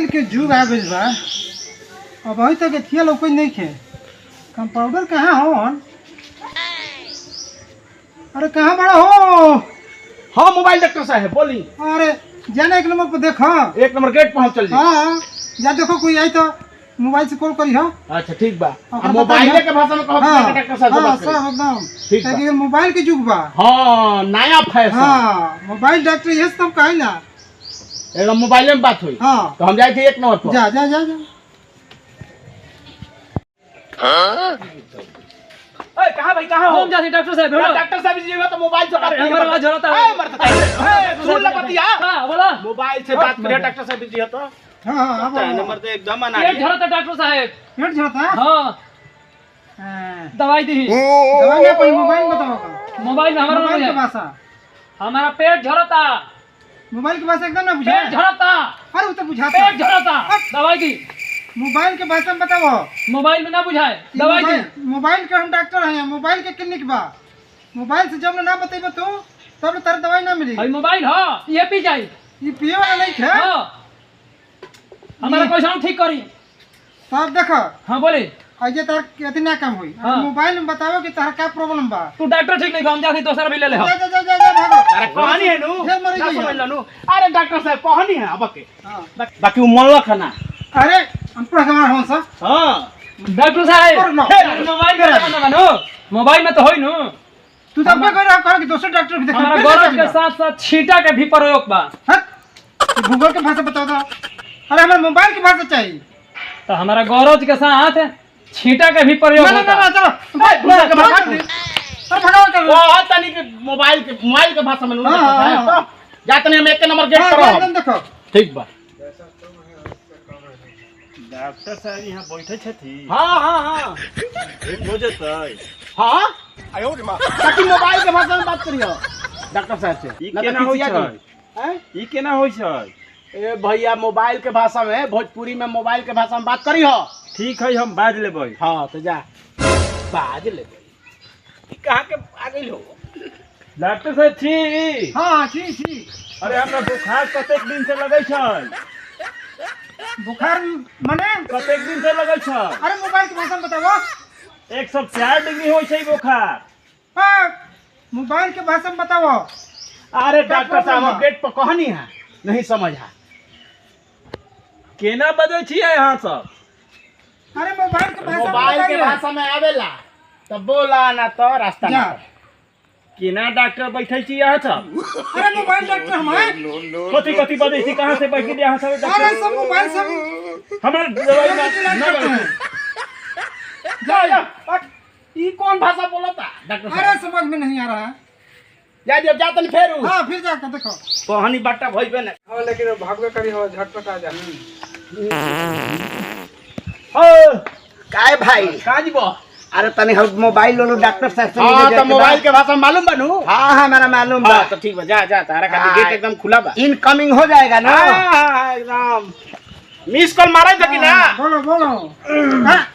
के जुग आ गइल बा। अब अभी तक एथिया लोग कोई नहीं खे। कंपाउंडर कहाँ हो? अरे कहाँ बड़ा हो? हाँ मोबाइल डॉक्टर साहब बोली। अरे जाना एक नंबर पर देखो। एक नंबर गेट पर हम चल जाए। हाँ जा देखो कोई आई तो मोबाइल से कॉल करी हो। अच्छा ठीक बा। मोबाइल के भाषा में कहो डॉक्टर साहब से बात करें। सब एकदम ठीक बा। ताकि मोबाइल के जुग बा। हाँ नया फैशन। हाँ मोबाइल डॉक्टर ये सब कहे ना। एकदम मोबाइल में बात हुई। हाँ तो हम जाए थे एक नंबर पर। जा जा जा जा। ओए कहां भाई कहां हो? हम जाते डॉक्टर साहब बोलो। डॉक्टर साहब जी तो मोबाइल से बात करें। हमारा आवाज होता है। मरता सुन ले बतिया। हां बोलो। मोबाइल से बात करें डॉक्टर साहब जी तो। हाँ नंबर तो एकदम अना पेट झरता डॉक्टर साहब। पेट झड़ता है? हां दवाई दी। दवाई क्या कोई मोबाइल में बताओ। मोबाइल में हमारा मोबाइल नहीं के है। भाषा। हमारा पेट झरता। मोबाइल की भाषा एकदम ना बुझा। पेट झरता। अरे वो तो बुझाता। पेट झरता। दवाई दी। मोबाइल के भाषा में बताओ। मोबाइल में ना बुझाए। दवाई दी। मोबाइल के हम डॉक्टर हैं। मोबाइल के क्लिनिक बा। मोबाइल से जब ना बतेबो तू तब तार दवाई ना मिली। भाई मोबाइल हां ये पी जाई। ये पिए वाला नहीं है। हां हमारा पैसा ठीक करी। तब देखो। हां बोले। अजे तार कितना काम हुई। हाँ। मोबाइल में बताओ कि तार क्या प्रॉब्लम बा। तू डॉक्टर ठीक नहीं हम जाके दूसरा भी ले ले जा जा जा जा भागो। अरे कहानी है नु। फिर मरी ना गई समझ है। लो। अरे डॉक्टर साहब कहानी है अब के। हाँ। बाकी वो मोलवा खाना। अरे हम प्रोग्राम हो सा। हां डॉक्टर साहब और नो। मोबाइल में ना मानो। मोबाइल में तो होई नु। तू तब क्या कर रहा कह कि दूसरे डॉक्टर भी देखा। हमारा गरज के साथ साथ छींटा के भी प्रयोग बा। गूगल के भाषा बताओ तो। अरे हमें मोबाइल की भाषा चाहिए। तो हमारा गरज के साथ छींटा के भी प्रयोग ना ना होता। ना चलो। गूगल के भाषा में। अरे भगाओ वो चलो। तनी के मोबाइल के भाषा में नु। हाँ। जातने हम एक नंबर गेट पर एकदम देखो। ठीक बा। डॉक्टर साहब यहाँ बैठे छथी। हाँ हाँ हाँ एक हो जतै। हाँ आयो रे मां ताकि मोबाइल के भाषा में बात करियो डॉक्टर साहब से। ई ना तो केना होई खिसिया छै? जाई। हैं? ई केना होई छै? ए भैया मोबाइल के भाषा में भोजपुरी में मोबाइल के भाषा में बात करियो। ठीक है हम बाज लेबै। हाँ तो जा बाज ले कहाँ के आ गई हो। डॉक्टर साहब छी। हाँ ठीक। अरे हमरा बुखार कतेक दिन से लगै छै? बुखार मने। कतेक दिन से लगै छै? अरे मोबाइल की भाषा में बताओ। 104 डिग्री होई छै बुखार। हाँ मोबाइल के भाषा में बताओ। अरे डॉक्टर साहब अब गेट पर कहानी है नहीं समझ है। केना बजै छियै अहाँ सब? अरे मोबाइल के भाषा में मोबाइल के बताइए। भाषा में आवेला तो बोला ना तो रास्ता ना जा। तो। केना डॉक्टर बैठे छी अहाँ सब? अरे मोबाइल डॉक्टर हमारे। कथी कथी बजै छी? कहाँ से बैठ के अहाँ सब अरे डॉक्टर? सब मोबाइल सब। हमर दवाई ना करते बैठे। हैं। जा जा ये कौन भाषा बोला था डॉक्टर साहब? अरे समझ में नहीं आ रहा है। जा जब जा तनी फेरू हाँ फिर जाकर देखो। कहानी बाटा भइबे ना। हाँ लेकिन भागवे करी हो झटपट आ जा। हो काय भाई कहाँ जीबो? अरे तनी हम मोबाइल लो डॉक्टर साहब से हाँ मिले तो जाके मोबाइल के भाषा में मालूम बनू। हाँ हाँ मेरा मालूम बा। हाँ तो ठीक बा जा जा तारा का गेट एकदम खुला बा। इनकमिंग हो जाएगा ना। हाँ एकदम मिस कॉल मारा था कि ना। बोलो बोलो। हाँ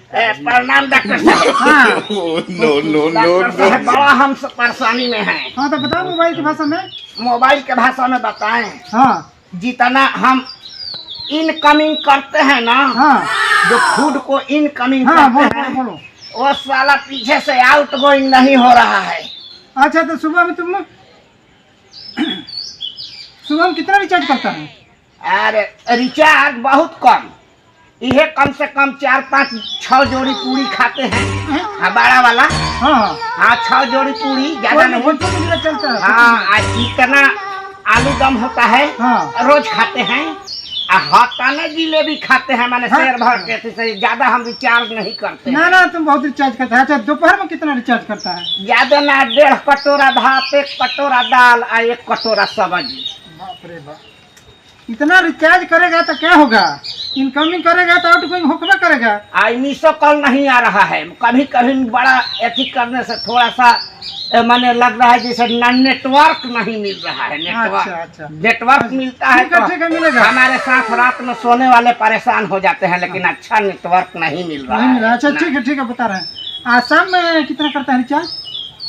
प्रणाम डॉक्टर साहब। हाँ डॉक्टर साहब बड़ा हम सब परेशानी में हैं। हाँ तो बताओ मोबाइल की भाषा में। मोबाइल के भाषा में बताएं। हाँ जितना हम इनकमिंग करते हैं ना, हाँ जो फूड को इनकमिंग हाँ बोलो करते बोलो हैं बोलो। वो साला पीछे से आउट गोइंग नहीं हो रहा है। अच्छा तो सुबह में तुम सुबह में कितना रिचार्ज करता है? अरे रिचार्ज बहुत कम। यह कम से कम 4 5 6 जोड़ी पूरी खाते हैं। हाँ बड़ा वाला। हाँ हाँ 6 जोड़ी पूरी ज्यादा नहीं। वो तो मुझे चलता है। हाँ आज इतना आलू दम होता है। हाँ। रोज खाते हैं। हटाने जिलेबी खाते हैं मैंने हाँ। शेर भर के से ज्यादा हम रिचार्ज नहीं करते। ना ना तुम बहुत रिचार्ज करता है। अच्छा दोपहर में कितना रिचार्ज करता है? ज्यादा ना 1.5 कटोरा भात, 1 कटोरा दाल और 1 कटोरा सब्जी। बाप रे बाप। इतना रिचार्ज करेगा तो क्या होगा? इनकमिंग करेगा तो आउटगोइंग होगा करेगा। आई मिसो कॉल नहीं आ रहा है। कभी कभी बड़ा एथी करने से थोड़ा सा मैंने लग रहा है जैसे नेटवर्क नहीं मिल रहा है। अच्छा, अच्छा। नेटवर्क मिलता है ठीक है, मिलेगा। हमारे साथ रात में सोने वाले परेशान हो जाते हैं, लेकिन अच्छा नेटवर्क नहीं मिल रहा नहीं मिला। है। अच्छा ठीक है बता रहे हैं। आसाम में कितना करता है रिचार्ज?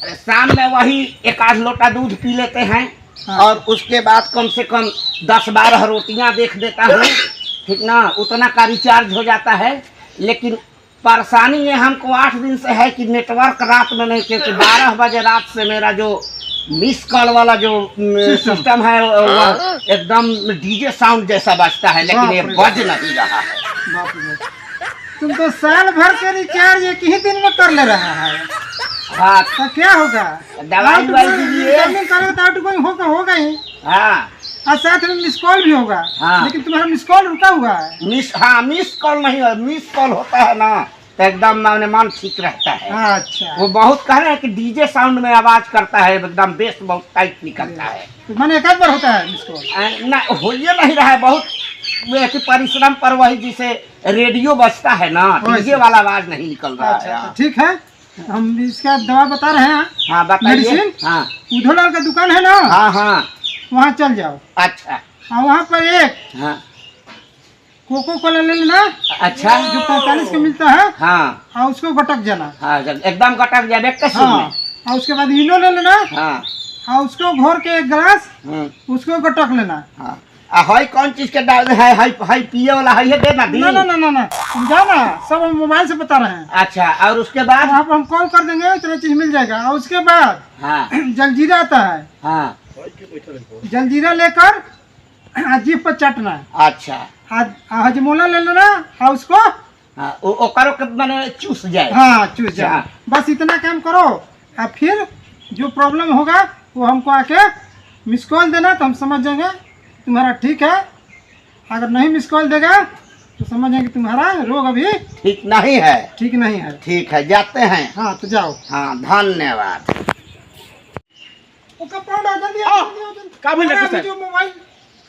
अरे शाम में वही 1 आध लोटा दूध पी लेते हैं। हाँ। और उसके बाद कम से कम 10-12 रोटियां देख देता हूँ, ठीक ना, उतना का रिचार्ज हो जाता है। लेकिन परेशानी ये हमको 8 दिन से है कि नेटवर्क रात में नहीं, क्योंकि 12 बजे रात से मेरा जो मिस कॉल वाला जो सिस्टम है वह एकदम डीजे साउंड जैसा बजता है, लेकिन ये बज नहीं रहा है। बाप रे बाप। तुम तो साल भर के रिचार्ज एक ही दिन में कर ले रहा है, हाँ, तो क्या होगा? दवाई दीजिए। इनकमिंग करेगा तो आउटगोइंग होगा ही, हाँ और साथ में मिस कॉल भी होगा। हाँ। लेकिन तुम्हारा मिस कॉल रुका हुआ है। मिस कॉल नहीं है, मिस कॉल होता है ना तो एकदम माने मन ठीक रहता है। अच्छा, वो बहुत कह रहे हैं कि डीजे साउंड में आवाज करता है, एकदम बेस बहुत टाइट निकलता है। तो मैंने एक बार होता है मिस कॉल। ना होइए नहीं रहा है, बहुत ऐसे परिश्रम पर वही जिसे रेडियो बजता है ना, डीजे वाला आवाज नहीं निकल रहा अच्छा, है। ठीक है, हम इसका दवा बता रहे हैं। हाँ बताइए। मेडिसिन? हाँ उधोलाल का दुकान है ना, हाँ हाँ, वहाँ चल जाओ। अच्छा और वहाँ पर एक हाँ, कोको कोला ले लेना, अच्छा जो 45 का मिलता है, हाँ और उसको गटक जाना। हाँ, एकदम गटक जाए कैसे हाँ, और उसके बाद इनो ले लेना, हाँ और उसको घोर के एक गिलास उसको गटक लेना। हाँ। हाई कौन चीज के डाल है? हाई पिए वाला है, ये देना दी। ना ना ना ना ना, तुम जाओ ना, सब हम मोबाइल से बता रहे हैं। अच्छा, और उसके बाद? वहाँ पर हम कॉल कर देंगे, इतना चीज मिल जाएगा। और उसके बाद हाँ जलजीरा आता है, हाँ, जलजीरा लेकर जीभ पर चाटना है। अच्छा, हजमोला ले लेना, और उसको हाँ, ओकरो के माने चूस जाए। हाँ चूस जाए। हाँ। बस इतना काम करो, और फिर जो प्रॉब्लम होगा वो हमको आके मिस कॉल देना, तो हम समझ जाएंगे तुम्हारा ठीक है। अगर नहीं मिस कॉल देगा तो समझ जाएंगे तुम्हारा रोग अभी ठीक नहीं है। ठीक नहीं है। ठीक है, जाते हैं। हाँ तो जाओ। हाँ, धन्यवाद। वो कपड़ा डाल जल्दी आओ, जल्दी आओ, जल्दी। का भइल अरे डॉक्टर अभी जो मोबाइल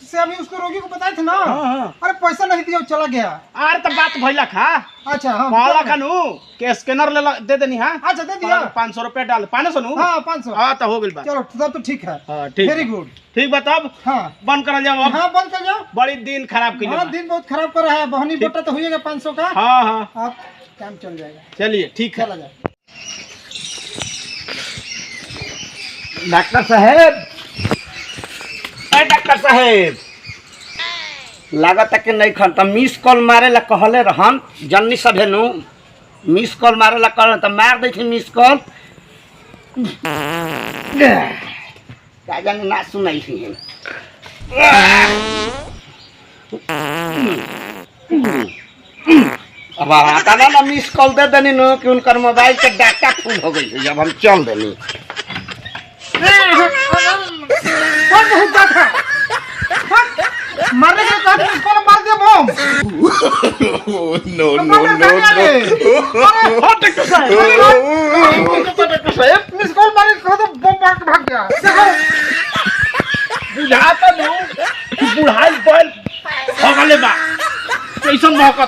से अभी उसको रोगी को बताए थे ना, हाँ। अरे पैसा नहीं दिया, वो चला गया। आर तो बात भइला खा अच्छा हाँ कहला खानू के स्कैनर दे देनी। हाँ अच्छा दे दिया। 500 रुपया डाल 500 नु। हाँ 500। हाँ तो हो गइल बा। चलो तब तो ठीक है। हाँ ठीक वेरी गुड। ठीक बा, तब हाँ बंद करल जाओ अब। हाँ बंद कर जाओ। बड़ी दिन खराब कइले हाँ बा। दिन बहुत खराब कर रहा है, बहनी बटा तो होइएगा 500 का। हाँ हाँ अब काम चल जाएगा। चलिए ठीक है। चला जाए। डॉक्टर साहेब, डॉक्टर साहेब, लागत है कि नहीं खन मिस कॉल मारे ला कहले रहन, जन्नी सभे नु मिस कॉल मारे ला कहले तो मार दै छी मिस कॉल। का जाने ना सुनाई थी। अब आता ना मिस कॉल दे देनी नु कि उनकर मोबाइल के डाटा फुल हो गई, जब हम चल देनी। कौन बहुत बात है? मारने के बाद इसको मार दिया बम। नो नो डॉक्टर साहब मिस कॉल मारे को तो बम मार के भाग गया। बुझाता नु बुढ़ाई बैल हो गले बा कैसन मौका